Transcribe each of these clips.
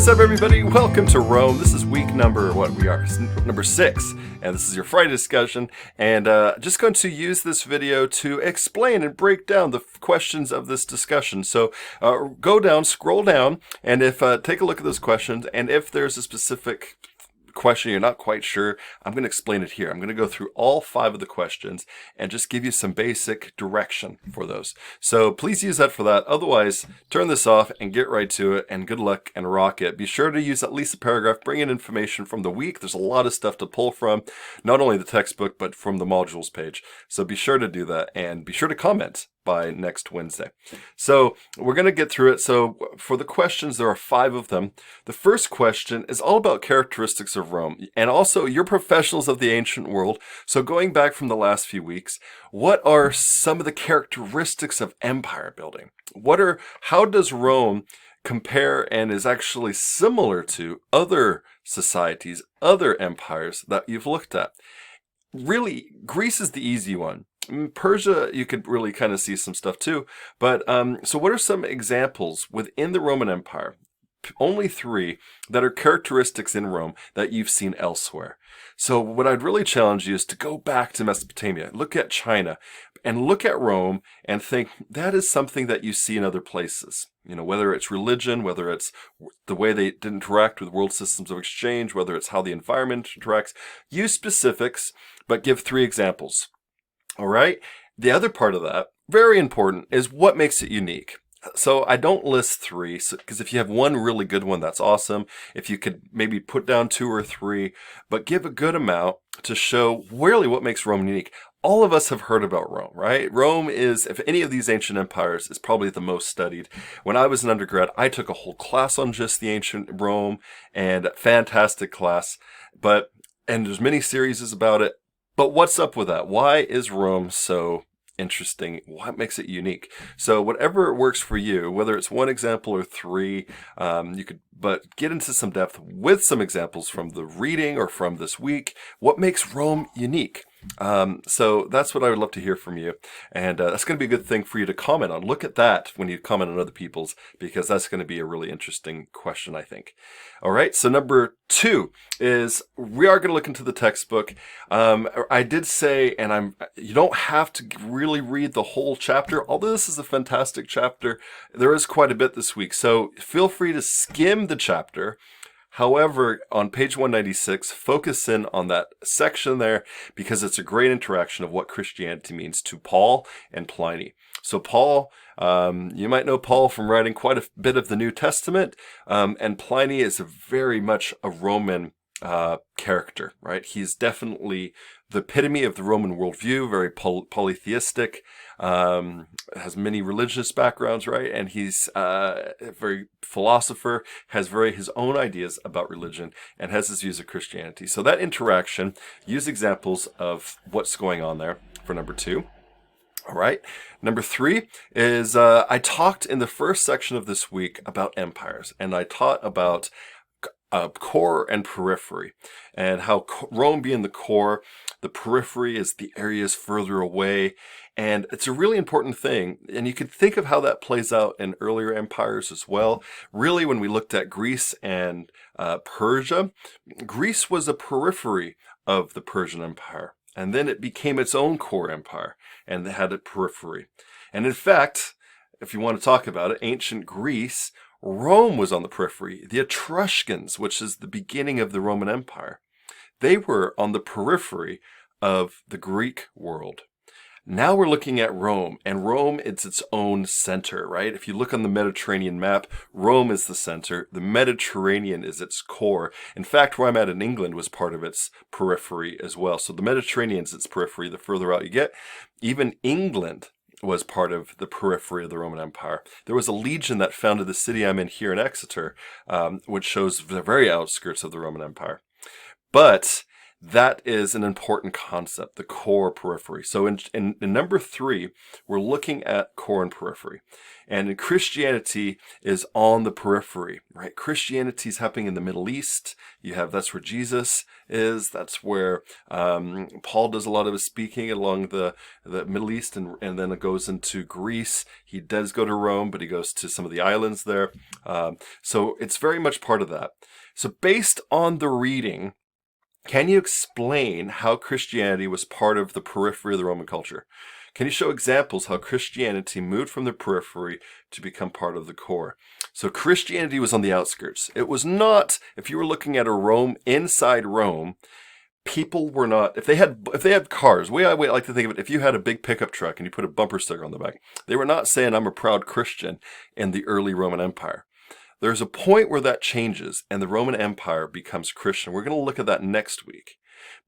What's up, everybody? Welcome to Rome. This is week number 6, and this is your Friday discussion. And just going to use this video to explain and break down the questions of this discussion. So go down, scroll down, and if take a look at those questions. And if there's a specific question you're not quite sure, I'm going to explain it here. I'm going to go through all 5 of the questions and just give you some basic direction for those. So please use that for that. Otherwise, turn this off and get right to it, and good luck and rock it. Be sure to use at least a paragraph, bring in information from the week. There's a lot of stuff to pull from, not only the textbook, but from the modules page. So be sure to do that, and be sure to comment by next Wednesday. So we're going to get through it. So for the questions, there are 5 of them. The first question is all about characteristics of Rome, and also you're professionals of the ancient world. So going back from the last few weeks, what are some of the characteristics of empire building? How does Rome compare and is actually similar to other societies, other empires that you've looked at? Really, Greece is the easy one. Persia, you could really kind of see some stuff too. But so what are some examples within the Roman Empire? Only 3 that are characteristics in Rome that you've seen elsewhere. So what I'd really challenge you is to go back to Mesopotamia, look at China, and look at Rome and think that is something that you see in other places. You know, whether it's religion, whether it's the way they interact with world systems of exchange, whether it's how the environment interacts. Use specifics, but give 3 examples. All right. The other part of that, very important, is what makes it unique. So I don't list 3, because if you have one really good one, that's awesome. If you could maybe put down 2 or 3, but give a good amount to show really what makes Rome unique. All of us have heard about Rome, right? Rome is, if any of these ancient empires, is probably the most studied. When I was an undergrad, I took a whole class on just the ancient Rome, and fantastic class. And there's many series about it. But what's up with that? Why is Rome so interesting? What makes it unique? So whatever works for you, whether it's 1 example or 3, but get into some depth with some examples from the reading or from this week. What makes Rome unique? So that's what I would love to hear from you. And that's going to be a good thing for you to comment on. Look at that when you comment on other people's, because that's going to be a really interesting question, I think. All right. So number 2 is we are going to look into the textbook. I did say, and you don't have to really read the whole chapter, although this is a fantastic chapter. There is quite a bit this week. So feel free to skim the chapter. However, on page 196, focus in on that section there, because it's a great interaction of what Christianity means to Paul and Pliny. So Paul, you might know Paul from writing quite a bit of the New Testament, and Pliny is very much a Roman character, right? He's definitely the epitome of the Roman worldview, very polytheistic, has many religious backgrounds, right? And he's a very philosopher, has his own ideas about religion, and has his views of Christianity. So that interaction, use examples of what's going on there for number 2. All right. Number 3 is I talked in the first section of this week about empires, and I taught about core and periphery, and how Rome being the core, the periphery is the areas further away. And it's a really important thing. And you could think of how that plays out in earlier empires as well. Really, when we looked at Greece and Persia, Greece was a periphery of the Persian Empire. And then it became its own core empire, and they had a periphery. And in fact, if you want to talk about it, ancient Greece, Rome was on the periphery. The Etruscans, which is the beginning of the Roman Empire, they were on the periphery of the Greek world. Now we're looking at Rome, and Rome is its own center, right? If you look on the Mediterranean map, Rome is the center. The Mediterranean is its core. In fact, where I'm at in England was part of its periphery as well. So the Mediterranean is its periphery. The further out you get, even England was part of the periphery of the Roman Empire. There was a legion that founded the city I'm in here in Exeter, which shows the very outskirts of the Roman Empire. But That is an important concept, the core periphery. So in number 3, we're looking at core and periphery. And in Christianity is on the periphery, right? Christianity is happening in the Middle East. That's where Jesus is. That's where Paul does a lot of his speaking along the Middle East, and then it goes into Greece. He does go to Rome, but he goes to some of the islands there. So it's very much part of that. So based on the reading, can you explain how Christianity was part of the periphery of the Roman culture? Can you show examples how Christianity moved from the periphery to become part of the core? So Christianity was on the outskirts. It was not, if you were looking at a Rome, inside Rome, people were not, if they had cars, the way I like to think of it, if you had a big pickup truck and you put a bumper sticker on the back, they were not saying, I'm a proud Christian in the early Roman Empire. There's a point where that changes and the Roman Empire becomes Christian. We're going to look at that next week.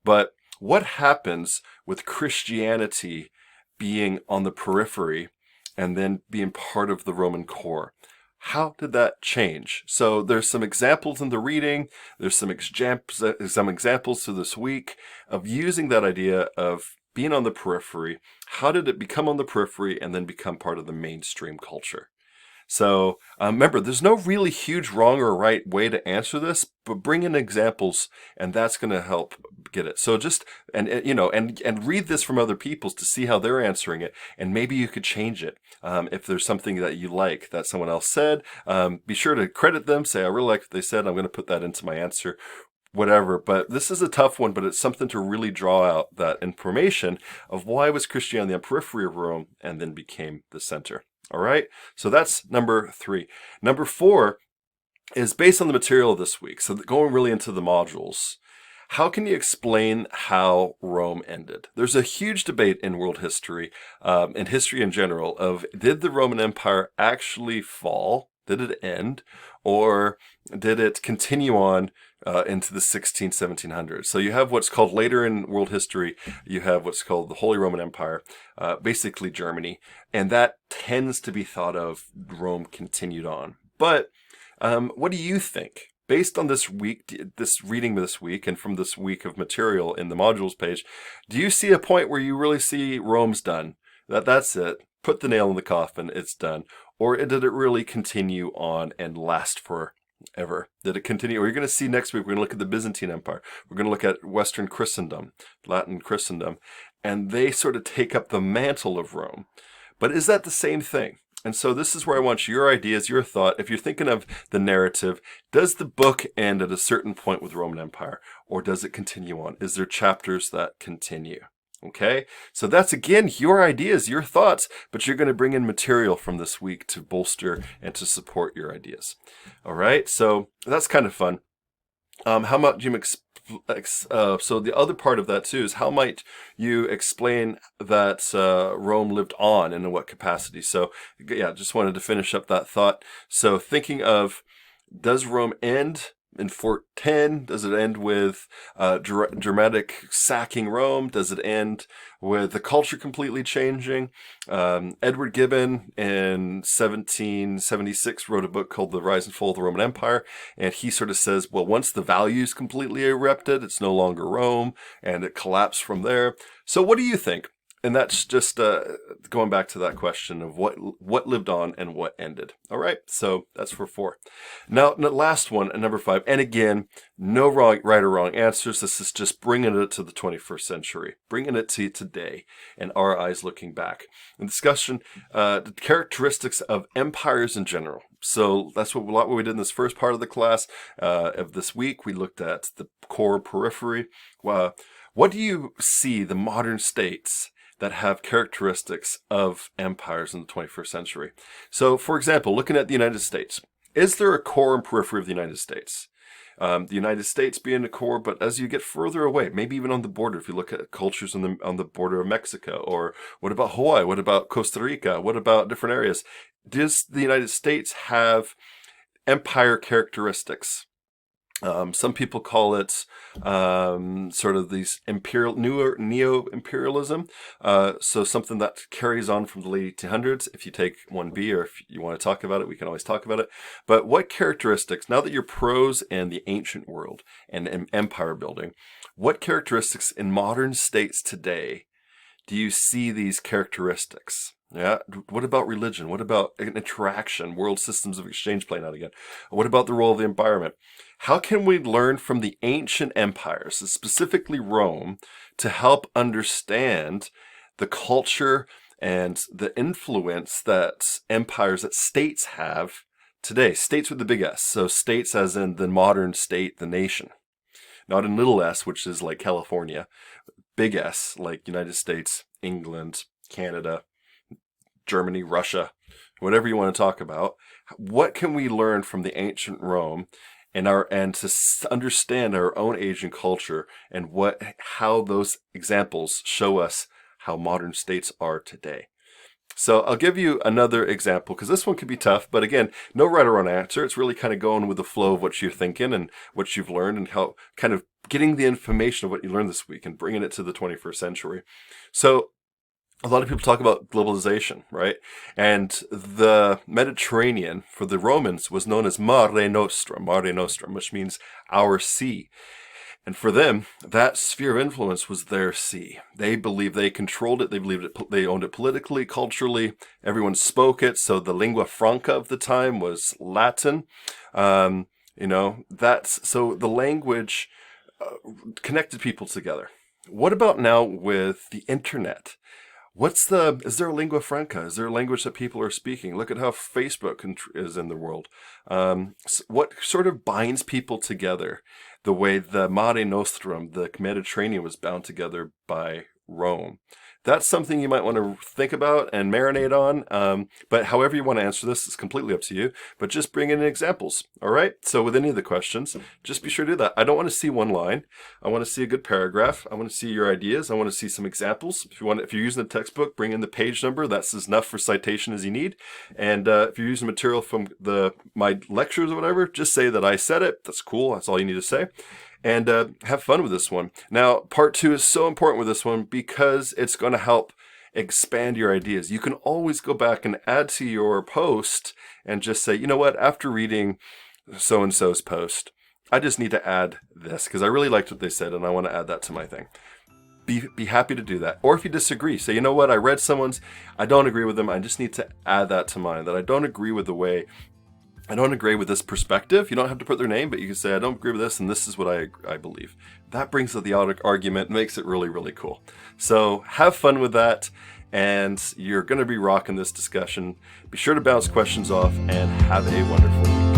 But what happens with Christianity being on the periphery and then being part of the Roman core? How did that change? So there's some examples in the reading. There's some examples to this week of using that idea of being on the periphery. How did it become on the periphery and then become part of the mainstream culture? So remember, there's no really huge wrong or right way to answer this, but bring in examples, and that's going to help get it. So just and read this from other people to see how they're answering it, and maybe you could change it if there's something that you like that someone else said. Be sure to credit them. Say, I really like what they said. I'm going to put that into my answer. Whatever, but this is a tough one, but it's something to really draw out that information of why was Christianity on the periphery of Rome and then became the center. All right, so that's number 3. Number 4 is based on the material this week. So going really into the modules, how can you explain how Rome ended? There's a huge debate in world history, and history in general, of did the Roman Empire actually fall? Did it end? Or did it continue on into the 1700s? So you have what's called later in world history, you have what's called the Holy Roman Empire, basically Germany, and that tends to be thought of Rome continued on. But what do you think? Based on this reading this week, and from this week of material in the modules page, do you see a point where you really see Rome's done? That's it. Put the nail in the coffin, it's done. Or did it really continue on and last forever? Did it continue? Or you're going to see next week, we're going to look at the Byzantine Empire. We're going to look at Western Christendom, Latin Christendom, and they sort of take up the mantle of Rome. But is that the same thing? And so this is where I want your ideas, your thought. If you're thinking of the narrative, does the book end at a certain point with the Roman Empire? Or does it continue on? Is there chapters that continue? Okay, so that's again your ideas, your thoughts, but you're going to bring in material from this week to bolster and to support your ideas. All right, so that's kind of fun. How might you so the other part of that too is how might you explain that Rome lived on and in what capacity? So yeah, just wanted to finish up that thought. So thinking of, does Rome end in 410? Does it end with dramatic sacking Rome? Does it end with the culture completely changing? Edward Gibbon in 1776 wrote a book called The Rise and Fall of the Roman Empire, and he sort of says, well, once the values completely erupted, it's no longer Rome, and it collapsed from there. So what do you think? And that's just going back to that question of what lived on and what ended. All right, so that's for 4. Now, the last one, number 5, and again, no right or wrong answers. This is just bringing it to the 21st century, bringing it to today, and our eyes looking back. In discussion, the characteristics of empires in general. So that's what we did in this first part of the class of this week. We looked at the core periphery. What do you see the modern states that have characteristics of empires in the 21st century? So, for example, looking at the United States, is there a core and periphery of the United States? The United States being the core, but as you get further away, maybe even on the border, if you look at cultures on the border of Mexico, or what about Hawaii? What about Costa Rica? What about different areas? Does the United States have empire characteristics? Some people call it sort of these newer neo-imperialism. So something that carries on from the late 1800s. If you take 1B, or if you want to talk about it, we can always talk about it. But what characteristics, now that you're pros in the ancient world and empire building, what characteristics in modern states today do you see these characteristics? Yeah. What about religion? What about interaction, world systems of exchange playing out again? What about the role of the environment? How can we learn from the ancient empires, specifically Rome, to help understand the culture and the influence that empires, that states have today? States with the big S. So states as in the modern state, the nation. Not in little s, which is like California. Big S, like United States, England, Canada, Germany, Russia, whatever you want to talk about. What can we learn from the ancient Rome and to understand our own age and culture, and how those examples show us how modern states are today? So I'll give you another example, because this one could be tough, but again, no right or wrong answer. It's really kind of going with the flow of what you're thinking and what you've learned, and how kind of getting the information of what you learned this week and bringing it to the 21st century. So a lot of people talk about globalization, right? And the Mediterranean for the Romans was known as Mare Nostrum, which means our sea. And for them, that sphere of influence was their sea. They believed they controlled it. They believed they owned it politically, culturally. Everyone spoke it. So the lingua franca of the time was Latin. So the language connected people together. What about now with the internet? Is there a lingua franca? Is there a language that people are speaking? Look at how Facebook is in the world. What sort of binds people together the way the Mare Nostrum, the Mediterranean, was bound together by Rome? That's something you might want to think about and marinate on. But however you want to answer this is completely up to you. But just bring in examples. All right? So with any of the questions, just be sure to do that. I don't want to see one line. I want to see a good paragraph. I want to see your ideas. I want to see some examples. If you're using the textbook, bring in the page number. That's as enough for citation as you need. And if you're using material from my lectures or whatever, just say that I said it. That's cool. That's all you need to say. And have fun with this one. Now, part 2 is so important with this one because it's going to help expand your ideas. You can always go back and add to your post and just say, you know what, after reading so-and-so's post, I just need to add this because I really liked what they said and I want to add that to my thing. Be happy to do that. Or if you disagree, say, you know what, I read I don't agree with them. I just need to add that to mine, that I don't agree with this perspective. You don't have to put their name, but you can say, I don't agree with this, and this is what I believe. That brings the argument, makes it really, really cool. So have fun with that, and you're going to be rocking this discussion. Be sure to bounce questions off, and have a wonderful week.